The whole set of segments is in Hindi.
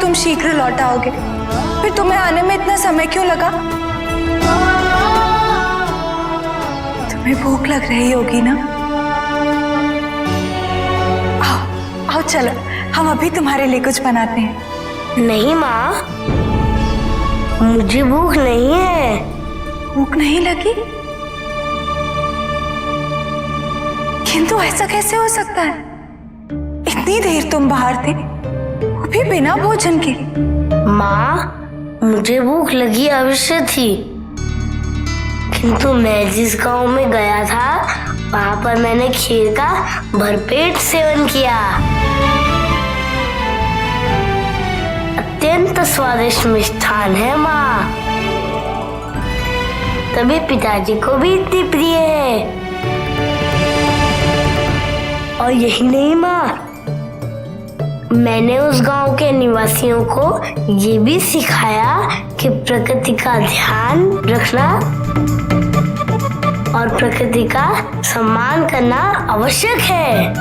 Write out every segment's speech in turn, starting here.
तुम शीघ्र लौट आओगे। फिर तुम्हें आने में इतना समय क्यों लगा? तुम्हें भूख लग रही होगी ना? आओ आओ चलो, हम अभी तुम्हारे लिए कुछ बनाते हैं। नहीं माँ, मुझे भूख नहीं है। भूख नहीं लगी? किंतु ऐसा कैसे हो सकता है? इतनी देर तुम बाहर थे, वो भी बिना भोजन के। माँ, मुझे भूख लगी अवश्य थी, किंतु मैं जिस गांव में गया था वहां पर मैंने खीर का भरपेट सेवन किया। अत्यंत स्वादिष्ट मिष्ठान है माँ, तभी पिताजी को भी इतनी प्रिय है। और यही नहीं माँ, मैंने उस गांव के निवासियों को ये भी सिखाया कि प्रकृति का ध्यान रखना और प्रकृति का सम्मान करना आवश्यक है,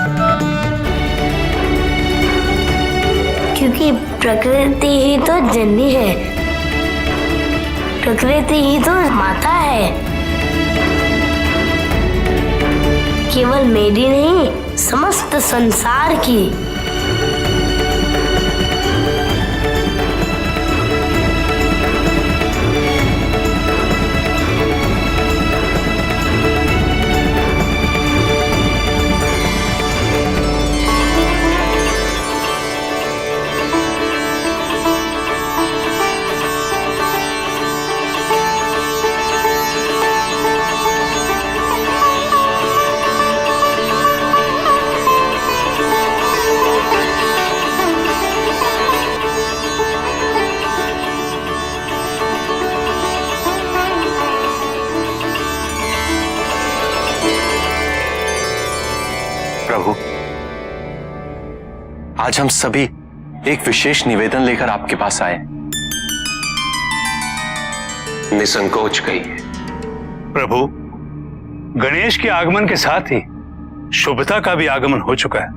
क्योंकि प्रकृति ही तो जननी है, प्रकृति ही तो माता है। केवल मेरी नहीं, समस्त संसार की। प्रभु, आज हम सभी एक विशेष निवेदन लेकर आपके पास आए। निसंकोच कहिए। प्रभु, गणेश के आगमन के साथ ही शुभता का भी आगमन हो चुका है,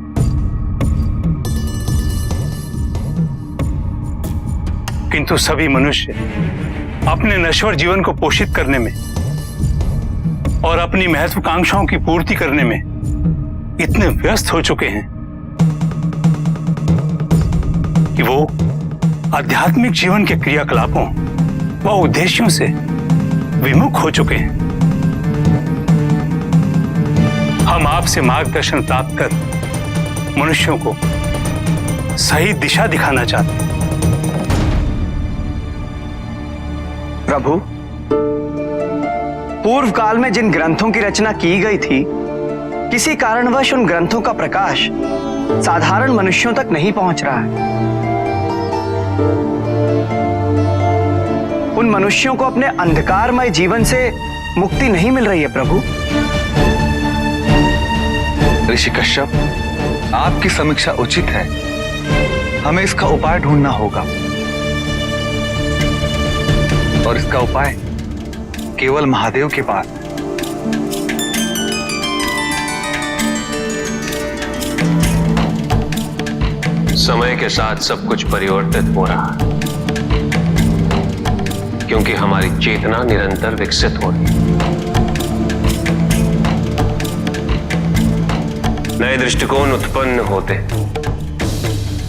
किंतु सभी मनुष्य अपने नश्वर जीवन को पोषित करने में और अपनी महत्वाकांक्षाओं की पूर्ति करने में इतने व्यस्त हो चुके हैं कि वो आध्यात्मिक जीवन के क्रियाकलापों व उद्देश्यों से विमुख हो चुके हैं। हम आपसे मार्गदर्शन प्राप्त कर मनुष्यों को सही दिशा दिखाना चाहते हैं। प्रभु, पूर्व काल में जिन ग्रंथों की रचना की गई थी, किसी कारणवश उन ग्रंथों का प्रकाश साधारण मनुष्यों तक नहीं पहुंच रहा है। उन मनुष्यों को अपने अंधकारमय जीवन से मुक्ति नहीं मिल रही है। प्रभु, ऋषि कश्यप, आपकी समीक्षा उचित है। हमें इसका उपाय ढूंढना होगा, और इसका उपाय केवल महादेव के पास है। समय के साथ सब कुछ परिवर्तित हो रहा है, क्योंकि हमारी चेतना निरंतर विकसित हो रही है। नए दृष्टिकोण उत्पन्न होते,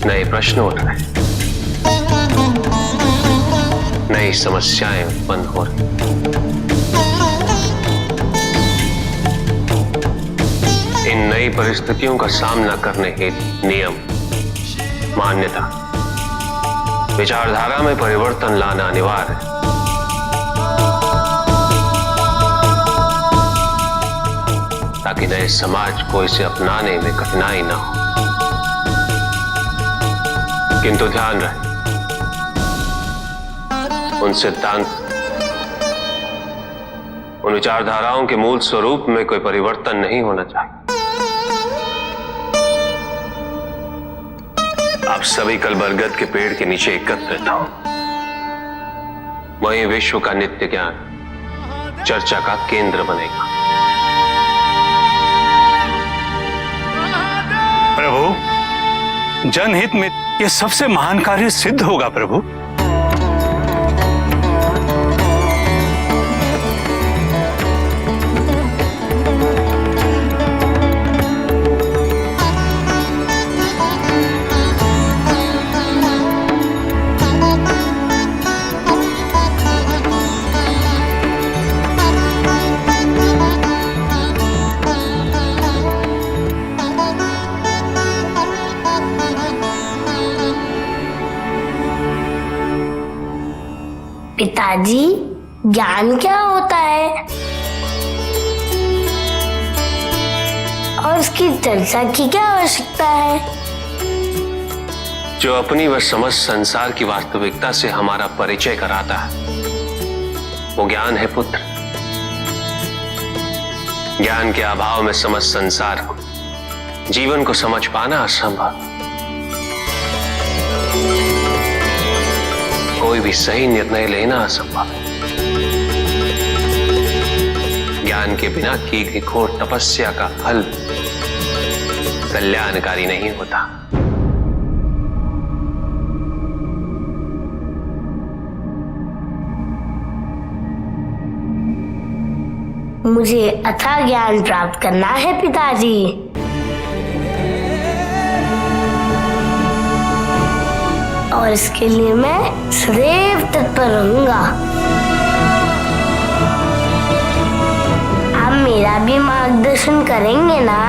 नए प्रश्न उठ रहे, नई समस्याएं उत्पन्न हो रही। इन नई परिस्थितियों का सामना करने हेतु नियम, मान्यता, विचारधारा में परिवर्तन लाना अनिवार्य है। ताकि नए समाज को इसे अपनाने में कठिनाई ना हो। किंतु ध्यान रहे, उन सिद्धांत, उन विचारधाराओं के मूल स्वरूप में कोई परिवर्तन नहीं होना चाहिए। आप सभी कल बरगद के पेड़ के नीचे एकत्रित हो। वहीं विश्व का नित्य ज्ञान चर्चा का केंद्र बनेगा। प्रभु, जनहित में यह सबसे महान कार्य सिद्ध होगा प्रभु। पिताजी, ज्ञान क्या होता है और उसकी चर्चा की क्या आवश्यकता है? जो अपनी व समस्त संसार की वास्तविकता से हमारा परिचय कराता है वो ज्ञान है पुत्र। ज्ञान के अभाव में समस्त संसार को, जीवन को समझ पाना असंभव। कोई भी सही निर्णय लेना असंभव। ज्ञान के बिना की गई घोर तपस्या का फल कल्याणकारी नहीं होता। मुझे अथाह ज्ञान प्राप्त करना है पिताजी। और इसके लिए मैं सदैव तत्पर रहूंगा। आप मेरा भी मार्गदर्शन करेंगे ना?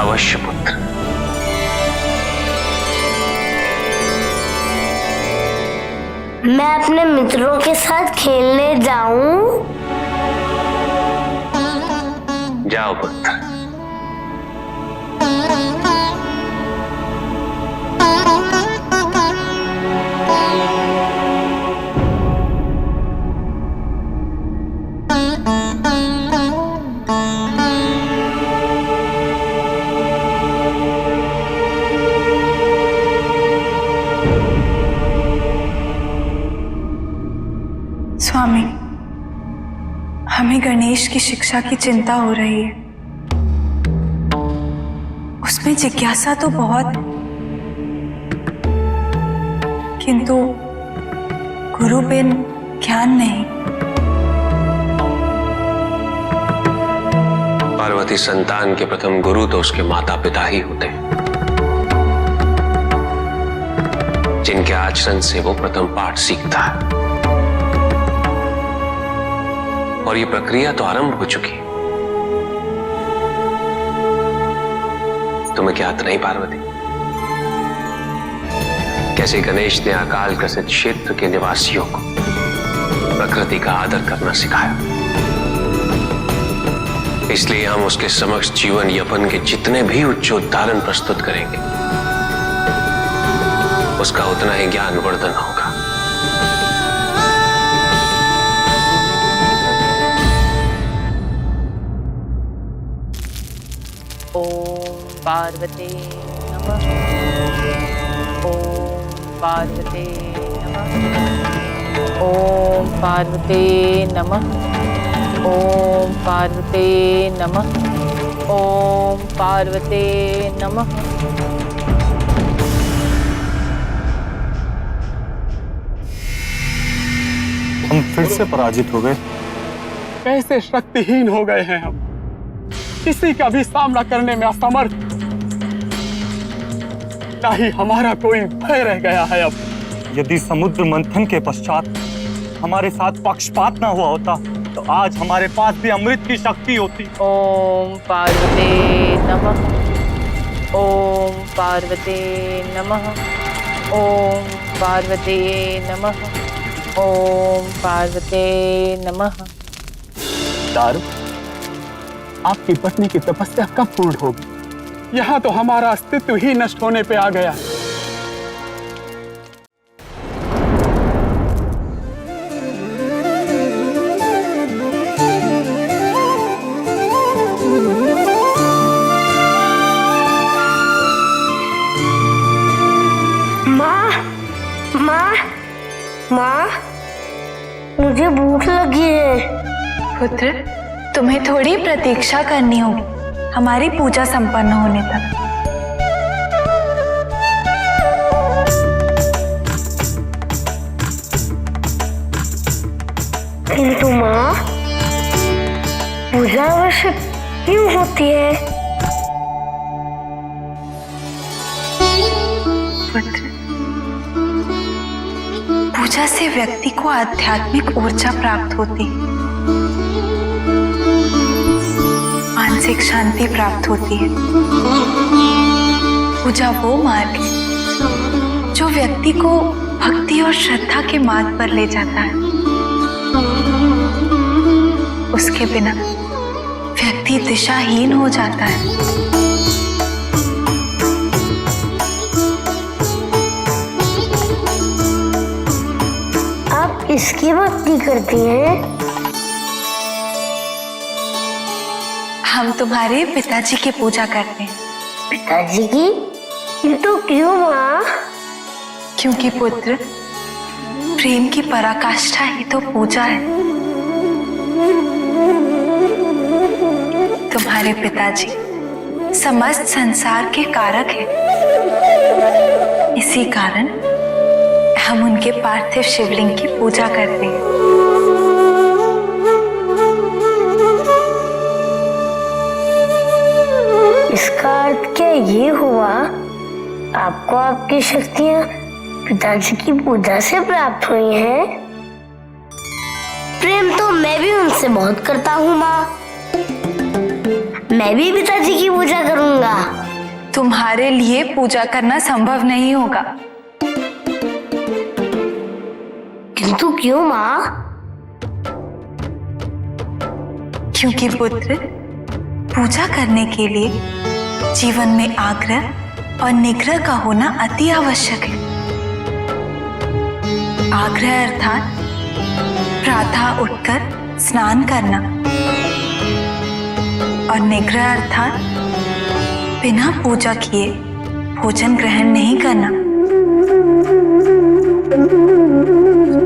अवश्य पुत्र। मैं अपने मित्रों के साथ खेलने जाऊं? जाओ पुत्र। स्वामी, हमें गणेश की शिक्षा की चिंता हो रही है। उसमें जिज्ञासा तो बहुत, किंतु गुरु बिन ज्ञान नहीं। पार्वती संतान के प्रथम गुरु तो उसके माता पिता ही होते हैं, जिनके आचरण से वो प्रथम पाठ सीखता है। और ये प्रक्रिया तो आरंभ हो चुकी है। तुम्हें ज्ञात नहीं पार्वती, कैसे गणेश ने अकाल ग्रसित क्षेत्र के निवासियों को प्रकृति का आदर करना सिखाया। इसलिए हम उसके समक्ष जीवन यापन के जितने भी उच्च उदाहरण प्रस्तुत करेंगे, उसका उतना ही ज्ञान वर्धन होगा। ओम पार्वती नमः। ओम पार्वती नमः। ओम पार्वती नमः। ओम पार्वती नमः। ओम पार्वती नमः। हम फिर से पराजित हो गए। कैसे शक्तिहीन हो गए हैं हम, किसी का भी सामना करने में असमर्थ। ना ही हमारा कोई भय रह गया है अब। यदि समुद्र मंथन के पश्चात हमारे साथ पक्षपात ना हुआ होता तो आज हमारे पास भी अमृत की शक्ति होती। ओम पार्वती नमः। ओम पार्वती नमः। ओम पार्वती नमः। ओम पार्वती नमः। दारू, आपकी पत्नी की तपस्या कब पूर्ण होगी? यहाँ तो हमारा अस्तित्व ही नष्ट होने पे आ गया। माँ, मुझे भूख लगी है। पुत्र, तुम्हें थोड़ी प्रतीक्षा करनी होगी हमारी पूजा संपन्न होने तक। किंतु माँ, पूजा आवश्यक क्यों होती है? पुत्र, पूजा से व्यक्ति को आध्यात्मिक ऊर्जा प्राप्त होती है, मानसिक शांति प्राप्त होती है। पूजा वो मार्ग है जो व्यक्ति को भक्ति और श्रद्धा के मार्ग पर ले जाता है। उसके बिना व्यक्ति दिशाहीन हो जाता है। आप किसकी भक्ति करती हैं? हम तुम्हारे पिताजी की पूजा करते हैं। पिताजी की? किंतु क्यों माँ? क्योंकि पुत्र, प्रेम की पराकाष्ठा ही तो पूजा है। तुम्हारे पिताजी समस्त संसार के कारक हैं। इसी कारण हम उनके पार्थिव शिवलिंग की पूजा करते हैं। इसका अर्थ क्या ये हुआ, आपको आपकी शक्तियाँ पिताजी की पूजा से प्राप्त हुई हैं? प्रेम तो मैं भी उनसे बहुत करता हूँ माँ। मैं भी पिताजी की पूजा करूंगा। तुम्हारे लिए पूजा करना संभव नहीं होगा। किंतु क्यों माँ? क्योंकि पुत्र, पूजा करने के लिए जीवन में आग्रह और निग्रह का होना अति आवश्यक है। आग्रह अर्थात प्रातः उठकर स्नान करना और निग्रह अर्थात बिना पूजा किए भोजन ग्रहण नहीं करना।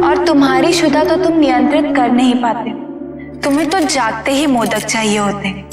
और तुम्हारी शुदा तो तुम नियंत्रित कर नहीं पाते। तुम्हें तो जागते ही मोदक चाहिए होते हैं।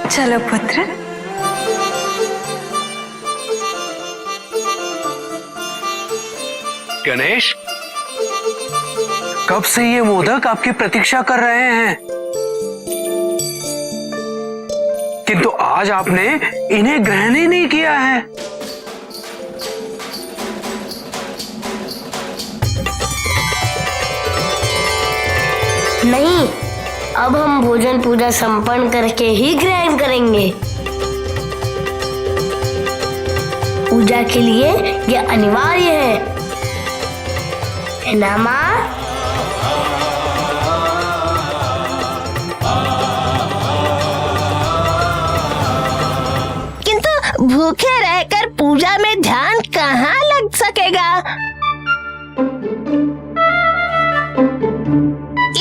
चलो पुत्र। गणेश, कब से ये मोदक आपकी प्रतीक्षा कर रहे हैं, किंतु आज आपने इन्हें ग्रहण ही नहीं किया है। नहीं, अब हम भोजन पूजा संपन्न करके ही ग्रहण करेंगे। पूजा के लिए यह अनिवार्य है ना माँ? किंतु भूखे रहकर पूजा में ध्यान कहाँ लग सकेगा?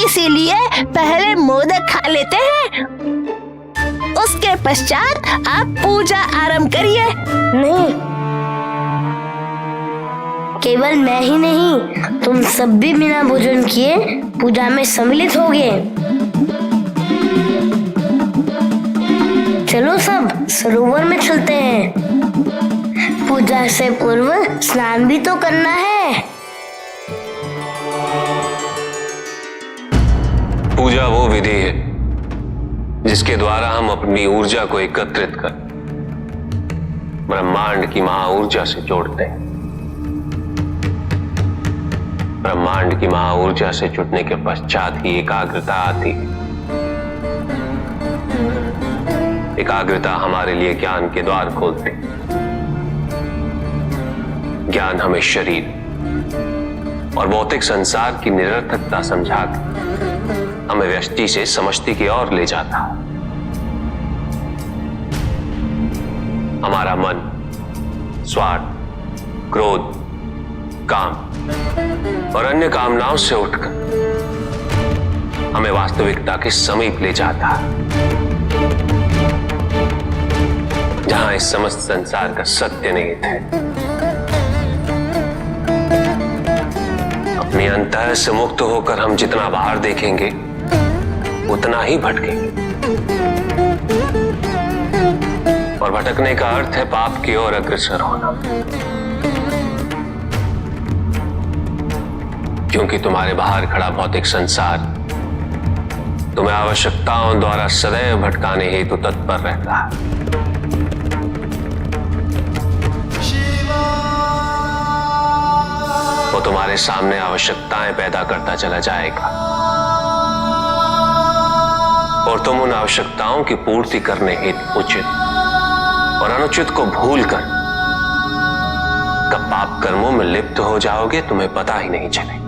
इसीलिए पहले मोदक खा लेते हैं, उसके पश्चात आप पूजा आरंभ करिए। नहीं, केवल मैं ही नहीं, तुम सब भी बिना भोजन किए पूजा में सम्मिलित होगे। चलो सब सरोवर में चलते हैं। पूजा से पूर्व स्नान भी तो करना है। पूजा वो विधि है जिसके द्वारा हम अपनी ऊर्जा को एकत्रित कर ब्रह्मांड की महाऊर्जा से जोड़ते हैं। ब्रह्मांड की महाऊर्जा से जुटने के पश्चात ही एकाग्रता आती है। एकाग्रता हमारे लिए ज्ञान के द्वार खोलते हैं। ज्ञान हमें शरीर, और भौतिक संसार की निरर्थकता समझाकर हमें व्यष्टि से समष्टि की ओर ले जाता। हमारा मन स्वार्थ, क्रोध, काम और अन्य कामनाओं से उठकर हमें वास्तविकता के समीप ले जाता, जहां इस समस्त संसार का सत्य निहित है। अपने अंतः से मुक्त होकर हम जितना बाहर देखेंगे उतना ही भटकेंगे, और भटकने का अर्थ है पाप की ओर अग्रसर होना। क्योंकि तुम्हारे बाहर खड़ा भौतिक संसार तुम्हें आवश्यकताओं द्वारा सदैव भटकाने हेतु तत्पर रहता है। वो तुम्हारे सामने आवश्यकताएं पैदा करता चला जाएगा और तुम उन आवश्यकताओं की पूर्ति करने हेतु उचित और अनुचित को भूलकर कब पाप कर्मों में लिप्त हो जाओगे तुम्हें पता ही नहीं चलेगा।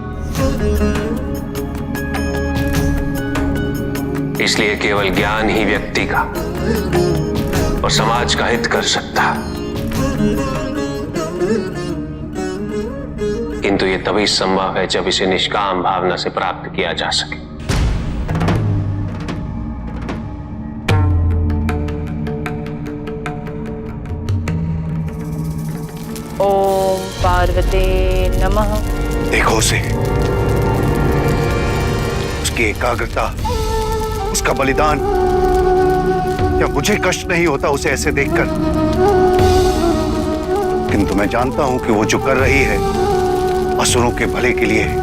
इसलिए केवल ज्ञान ही व्यक्ति का और समाज का हित कर सकता, किंतु यह तभी संभव है जब इसे निष्काम भावना से प्राप्त किया जा सके। ओम पार्वते नमः। देखो उसे, उसकी एकाग्रता, उसका बलिदान। क्या मुझे कष्ट नहीं होता उसे ऐसे देखकर? किंतु मैं जानता हूं कि वो जो कर रही है असुरों के भले के लिए है।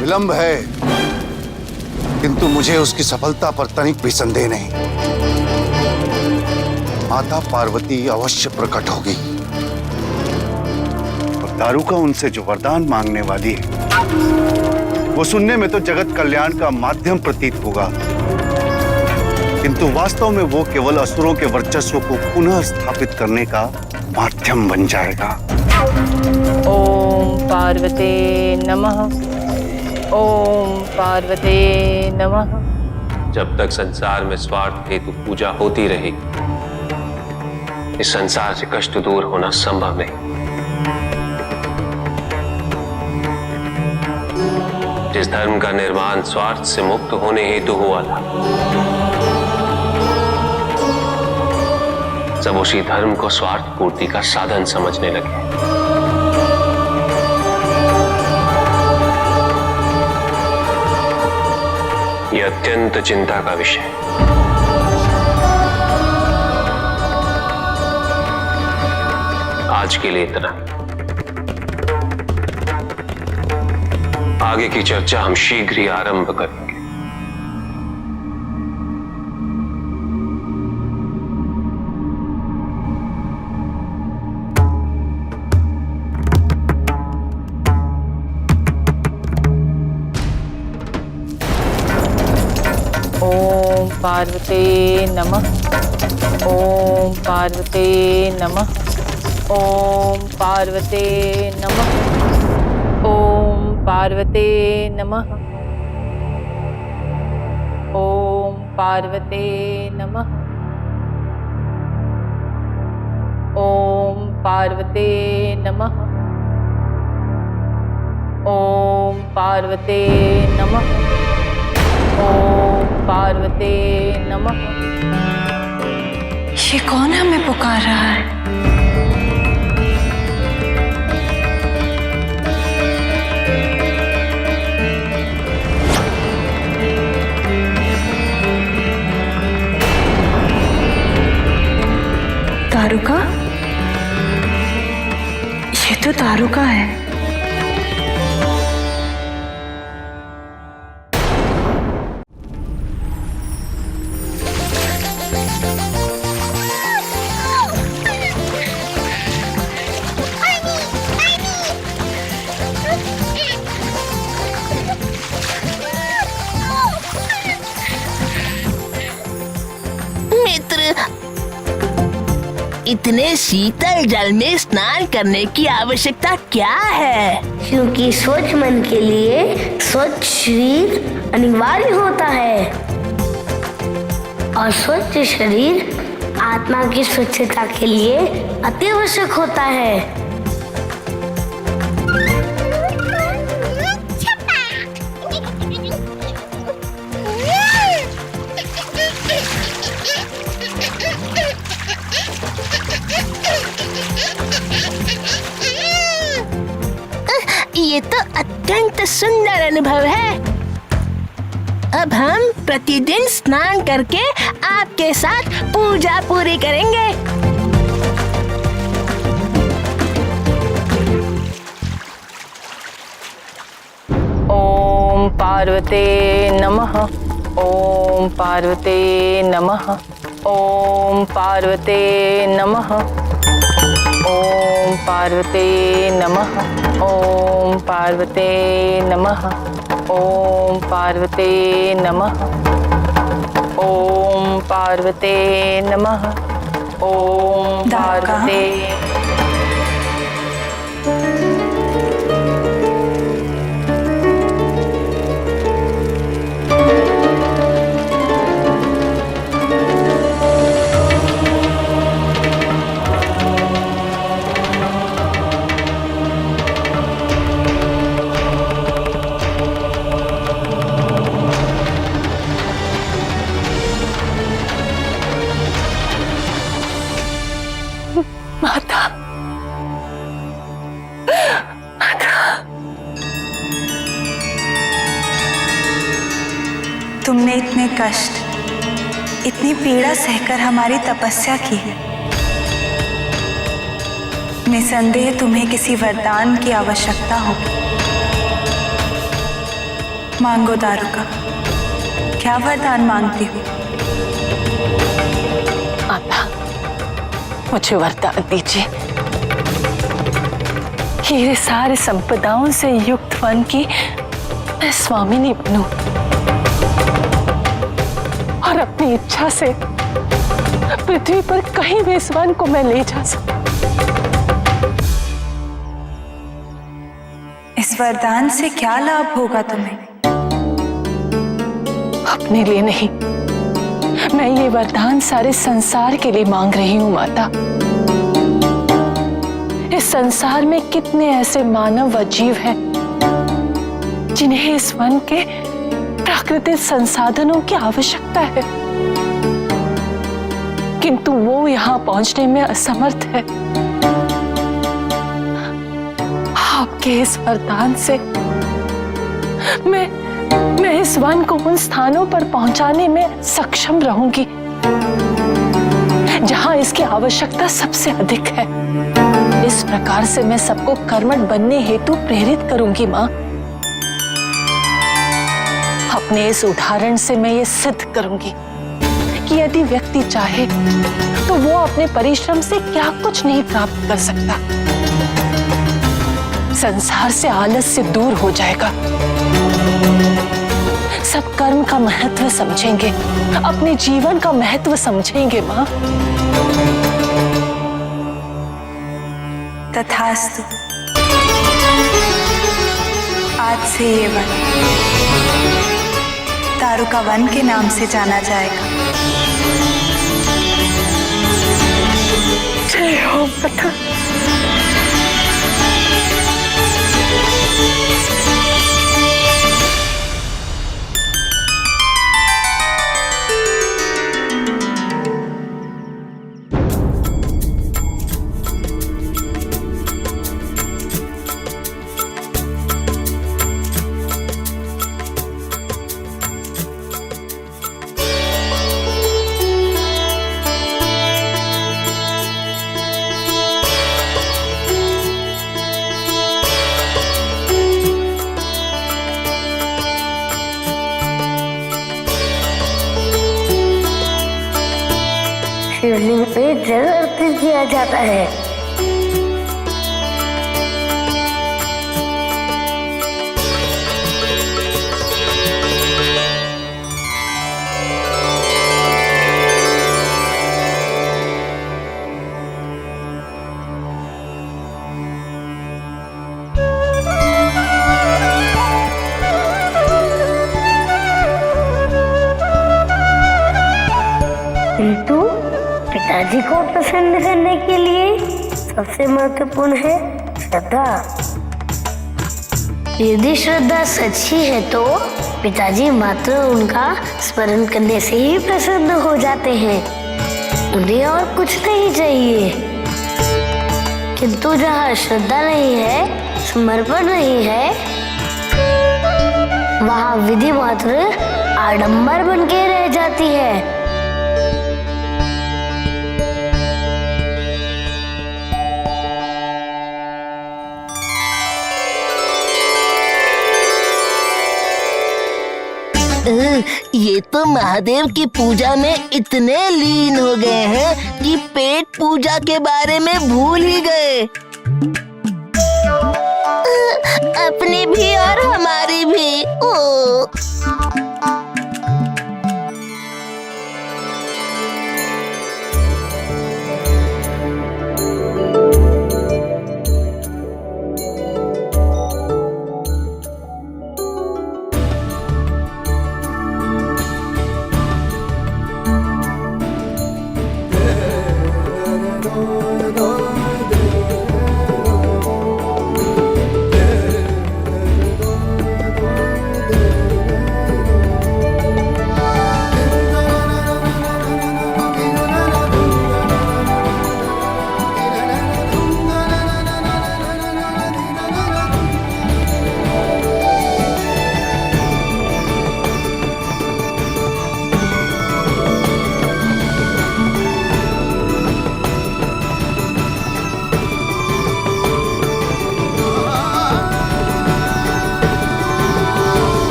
विलंब है, किंतु मुझे उसकी सफलता पर तनिक भी संदेह नहीं। माता पार्वती अवश्य प्रकट होगी और दारुका उनसे जो वरदान मांगने वाली है वो सुनने में तो जगत कल्याण का माध्यम प्रतीत होगा, किंतु वास्तव में वो केवल असुरों के वर्चस्व को पुनः स्थापित करने का माध्यम बन जाएगा। ओम पार्वते नमः। ओम पार्वते नमः। जब तक संसार में स्वार्थ हेतु पूजा होती रहेगी इस संसार से कष्ट दूर होना संभव नहीं। जिस धर्म का निर्माण स्वार्थ से मुक्त होने हेतु हुआ था, सब उसी धर्म को स्वार्थ पूर्ति का साधन समझने लगे। यह अत्यंत चिंता का विषय है। आज के लिए इतना। आगे की चर्चा हम शीघ्र ही आरंभ करेंगे। ओम पार्वते नमः। ओम पार्वते नमः। ओम पार्वते नमः। ओम पार्वते नमः। ओम पार्वते नमः। ओम पार्वते नमः। ओम पार्वते नमः। ओम पार्वते नमः। ये कौन हमें पुकार रहा है? दारुका? ये तो दारुका है। मित्र, इतने शीतल जल में स्नान करने की आवश्यकता क्या है? क्योंकि स्वच्छ मन के लिए स्वच्छ शरीर अनिवार्य होता है और स्वच्छ शरीर आत्मा की स्वच्छता के लिए अति आवश्यक होता है। ये तो अत्यंत सुंदर अनुभव है। अब हम प्रतिदिन स्नान करके आपके साथ पूजा पूरी करेंगे। ओम पार्वते नमः। ओम पार्वते नमः। ओम पार्वते नमः। ओम पार्वते नमः। ओम पार्वते नमः। ओम पार्वते नमः। ओम पार्वते नमः। ओम पार्वते। माता, तुमने इतने कष्ट, इतनी पीड़ा सहकर हमारी तपस्या की है। निसंदेह तुम्हें किसी वरदान की आवश्यकता होगी। मांगो दारुका, क्या वरदान मांगती हो? माता, मुझे वरदान दीजिए कि ये सारे संपदाओं से युक्त वन की मैं स्वामिनी बनूं और अपनी इच्छा से पृथ्वी पर कहीं भी इस वन को मैं ले जा सकूं। इस वरदान से क्या लाभ होगा तुम्हें? अपने लिए नहीं, मैं ये वरदान सारे संसार के लिए मांग रही हूँ माता। इस संसार में कितने ऐसे मानव व जीव हैं जिन्हें इस वन के प्राकृतिक संसाधनों की आवश्यकता है, किंतु वो यहाँ पहुंचने में असमर्थ है। आपके इस वरदान से मैं इस वन को उन स्थानों पर पहुंचाने में सक्षम रहूंगी जहां इसकी आवश्यकता सबसे अधिक है। इस प्रकार से मैं सबको कर्मठ बनने हेतु प्रेरित करूंगी मां। अपने इस उदाहरण से मैं ये सिद्ध करूंगी कि यदि व्यक्ति चाहे तो वो अपने परिश्रम से क्या कुछ नहीं प्राप्त कर सकता। संसार से आलस्य दूर हो जाएगा। सब कर्म का महत्व समझेंगे, अपने जीवन का महत्व समझेंगे मां। तथास्तु। आज से ये वन दारुका वन के नाम से जाना जाएगा। जय हो माता। शिवलिंग पे जल अर्पित किया जाता है। किंतु पिताजी को प्रसन्न करने के लिए सबसे महत्वपूर्ण है श्रद्धा। यदि श्रद्धा सच्ची है तो पिताजी मात्र उनका स्मरण करने से ही प्रसन्न हो जाते हैं, उन्हें और कुछ नहीं चाहिए। किंतु जहाँ श्रद्धा नहीं है, समर्पण नहीं है, वहाँ विधि मात्र आडंबर बन के रह जाती है। ये तो महादेव की पूजा में इतने लीन हो गए हैं कि पेट पूजा के बारे में भूल ही गए। अपनी भी और हमारी भी। ओ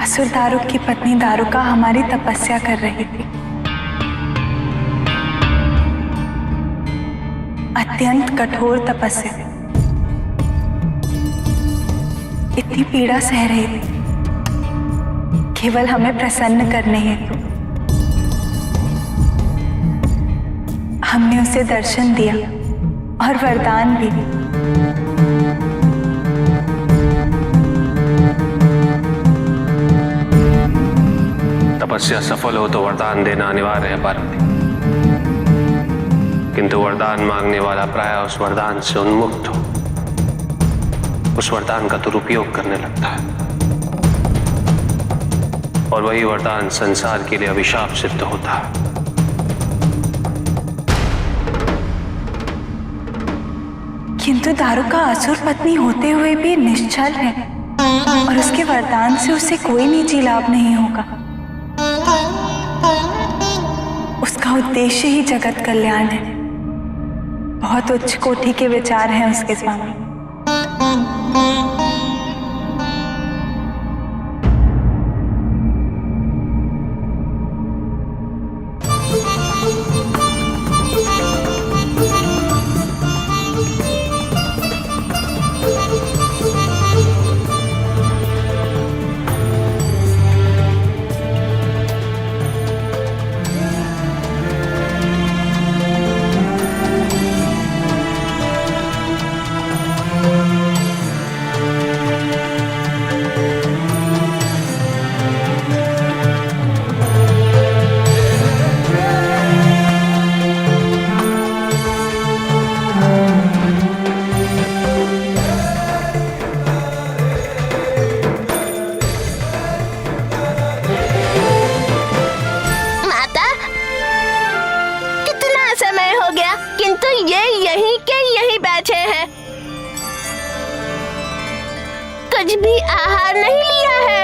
असुर दारुक की पत्नी दारुका हमारी तपस्या कर रही थी। अत्यंत कठोर तपस्या। इतनी पीड़ा सह रही थी केवल हमें प्रसन्न करने हेतु। हमने उसे दर्शन दिया और वरदान भी। तपस्या सफल हो तो वरदान देना अनिवार्य है पार्वती, किंतु वरदान मांगने वाला प्रायः उस वरदान से उन्मुक्त हो उस वरदान का दुरुपयोग करने लगता है, और वही वरदान संसार के लिए अभिशाप सिद्ध होता है। किंतु दारुका असुर पत्नी होते हुए भी निश्चल है और उसके वरदान से उसे कोई निजी लाभ नहीं होगा। उसका उद्देश्य ही जगत कल्याण है। बहुत उच्च कोटि के विचार हैं उसके स्वामी। कुछ भी आहार नहीं लिया है,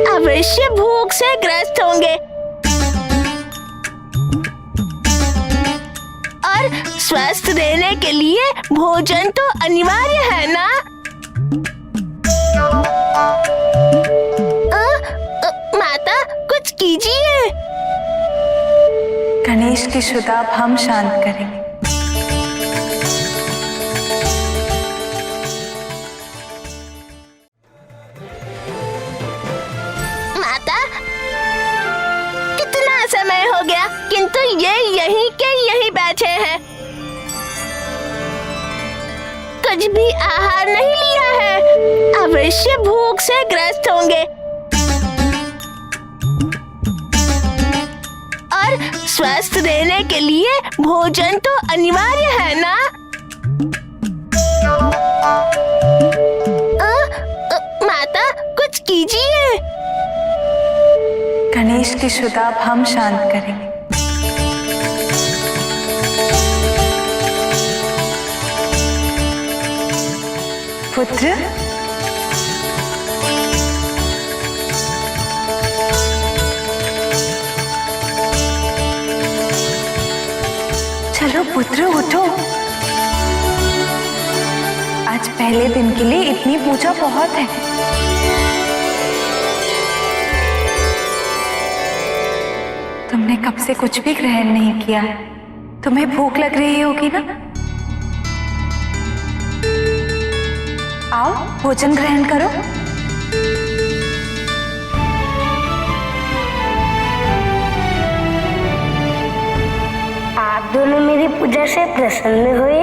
अवश्य भूख से ग्रस्त होंगे। और स्वस्थ रहने के लिए भोजन तो अनिवार्य है ना? माता कुछ कीजिए। गणेश की शुदाब हम शांत करेंगे। समय हो गया, किंतु ये यहीं के यहीं बैठे हैं। आज भी आहार नहीं लिया है, अवश्य भूख से ग्रस्त होंगे। और स्वस्थ रहने के लिए भोजन तो अनिवार्य है ना? माता कुछ कीजिए। गणेश की शुदाब हम शांत करेंगे। पुत्र, चलो पुत्र उठो। आज पहले दिन के लिए इतनी पूजा बहुत है। तुमने कब से कुछ भी ग्रहण नहीं किया है, तुम्हें भूख लग रही होगी ना? आओ भोजन ग्रहण करो। आप दोनों मेरी पूजा से प्रसन्न हुए?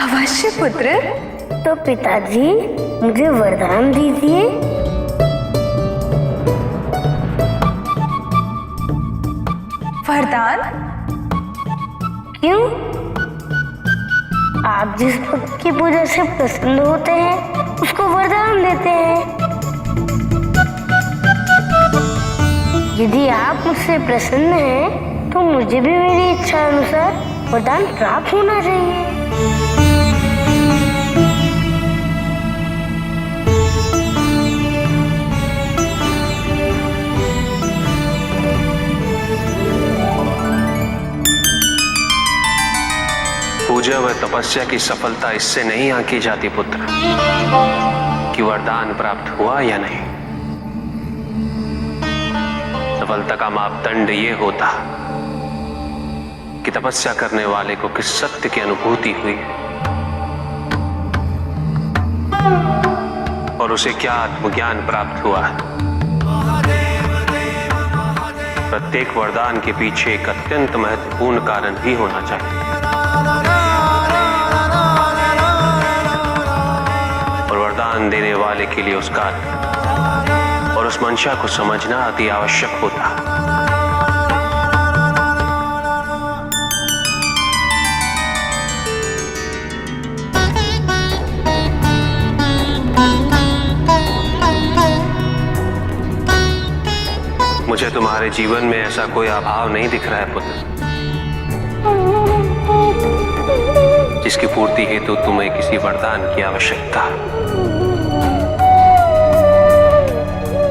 अवश्य पुत्र। तो पिताजी मुझे वरदान दीजिए। वरदान? क्यों? आप जिस भक्त की पूजा से प्रसन्न होते हैं उसको वरदान देते हैं। यदि आप मुझसे प्रसन्न हैं तो मुझे भी मेरी इच्छा अनुसार वरदान प्राप्त होना चाहिए। पूजा व तपस्या की सफलता इससे नहीं आंकी जाती पुत्र कि वरदान प्राप्त हुआ या नहीं। सफलता का मापदंड ये होता कि तपस्या करने वाले को किस सत्य की अनुभूति हुई और उसे क्या आत्मज्ञान प्राप्त हुआ। प्रत्येक वरदान के पीछे एक अत्यंत महत्वपूर्ण कारण भी होना चाहिए और वरदान देने वाले के लिए उस कार्य और उस मंशा को समझना अति आवश्यक होता। मुझे तुम्हारे जीवन में ऐसा कोई अभाव नहीं दिख रहा है पुत्र जिसकी पूर्ति हेतु तुम्हें किसी वरदान की आवश्यकता।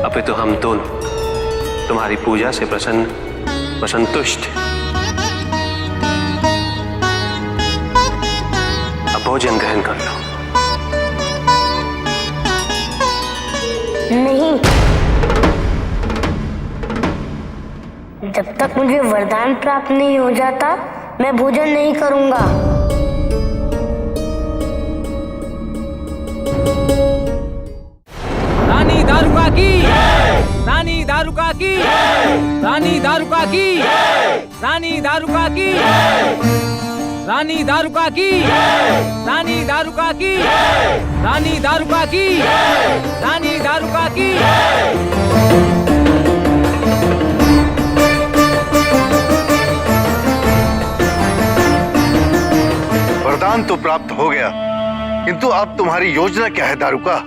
अपितु हम दोनों तुम्हारी पूजा से प्रसन्न व संतुष्ट। अब भोजन ग्रहण कर लो। नहीं, जब तक मुझे वरदान प्राप्त नहीं हो जाता मैं भोजन नहीं करूंगा। रानी दारुका की, रानी दारुका की, रानी दारुका की, रानी दारुका की, रानी दारुका की, रानी दारुका की, रानी दारुका की, रानी दारुका की। वरदान तो प्राप्त हो गया, किंतु अब तुम्हारी योजना क्या है दारुका?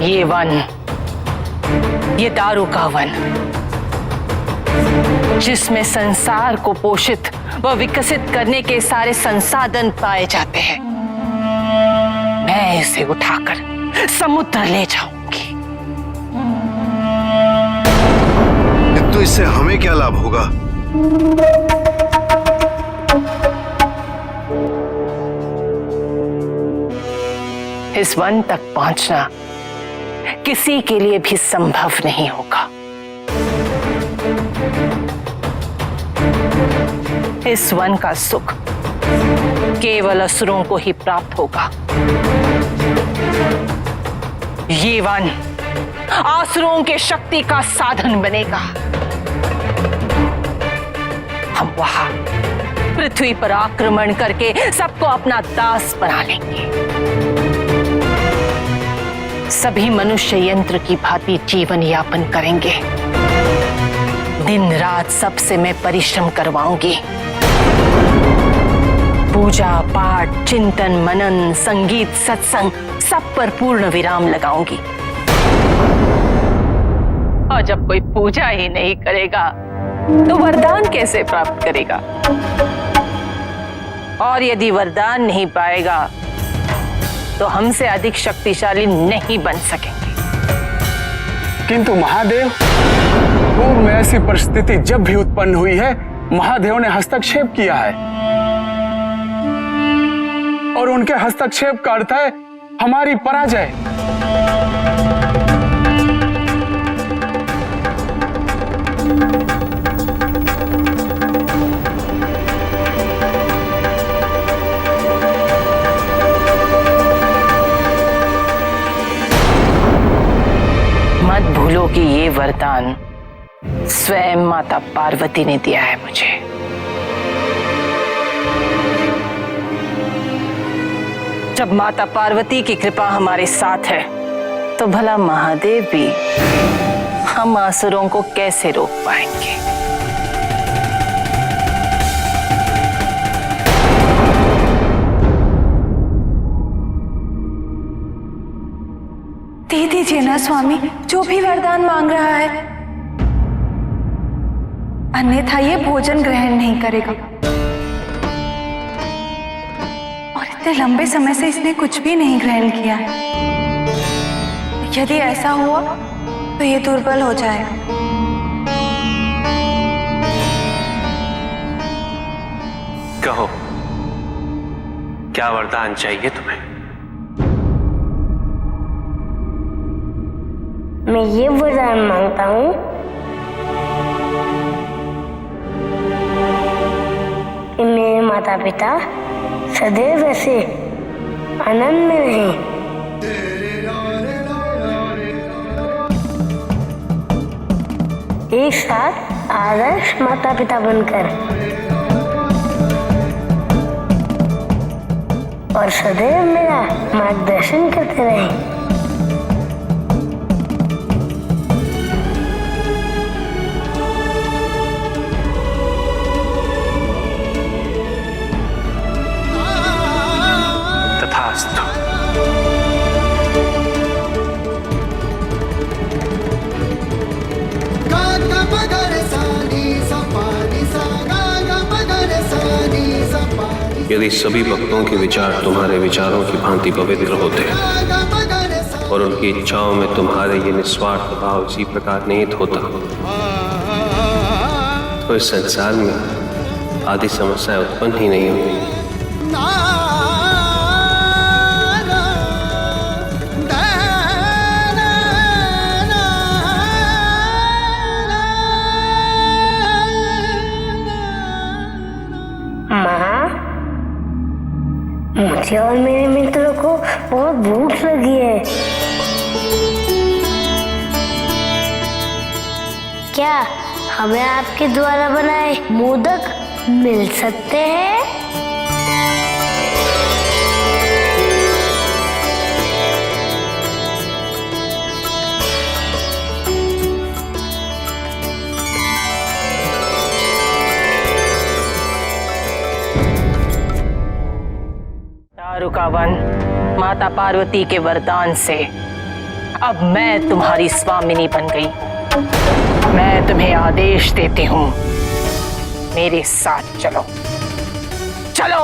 ये वन, ये दारू का वन, जिसमें संसार को पोषित व विकसित करने के सारे संसाधन पाए जाते हैं, मैं इसे उठाकर समुद्र ले जाऊंगी। किंतु इससे हमें क्या लाभ होगा? इस वन तक पहुंचना किसी के लिए भी संभव नहीं होगा। इस वन का सुख केवल असुरों को ही प्राप्त होगा। ये वन आसुरों के शक्ति का साधन बनेगा। हम वहां पृथ्वी पर आक्रमण करके सबको अपना दास बना लेंगे। सभी मनुष्य यंत्र की भांति जीवन यापन करेंगे। दिन रात सबसे मैं परिश्रम करवाऊंगी। पूजा पाठ, चिंतन मनन, संगीत, सत्संग सब पर पूर्ण विराम लगाऊंगी। और जब कोई पूजा ही नहीं करेगा तो वरदान कैसे प्राप्त करेगा? और यदि वरदान नहीं पाएगा तो हमसे अधिक शक्तिशाली नहीं बन सकेंगे। किंतु महादेव, पूर्व में ऐसी परिस्थिति जब भी उत्पन्न हुई है, महादेव ने हस्तक्षेप किया है और उनके हस्तक्षेप का अर्थ है हमारी पराजय। मत भूलो कि ये वरदान स्वयं माता पार्वती ने दिया है मुझे। जब माता पार्वती की कृपा हमारे साथ है तो भला महादेव भी हम आसुरों को कैसे रोक पाएंगे? दे दीजिए ना स्वामी, जो भी वरदान मांग रहा है, अन्यथा ये भोजन ग्रहण नहीं करेगा। और इतने लंबे समय से इसने कुछ भी नहीं ग्रहण किया है। यदि ऐसा हुआ तो ये दुर्बल हो जाएगा। कहो, क्या वरदान चाहिए तुम्हें? मैं ये वरदान मांगता हूँ कि मेरे माता पिता सदैव ऐसे आनंद में रहें। एक साथ आदर्श माता पिता बनकर और सदैव मेरा मार्गदर्शन करते रहें। यदि सभी भक्तों के विचार तुम्हारे विचारों की भांति पवित्र होते और उनकी इच्छाओं में तुम्हारे ये निस्वार्थ भाव इसी प्रकार निहित होता तो इस संसार में आदि समस्याएं उत्पन्न ही नहीं होती। मुझे और मेरे मित्रों को बहुत भूख लगी है। क्या हमें आपके द्वारा बनाए मोदक मिल सकते हैं? दारुकावन, माता पार्वती के वरदान से अब मैं तुम्हारी स्वामिनी बन गई। मैं तुम्हें आदेश देती हूँ, मेरे साथ चलो। चलो।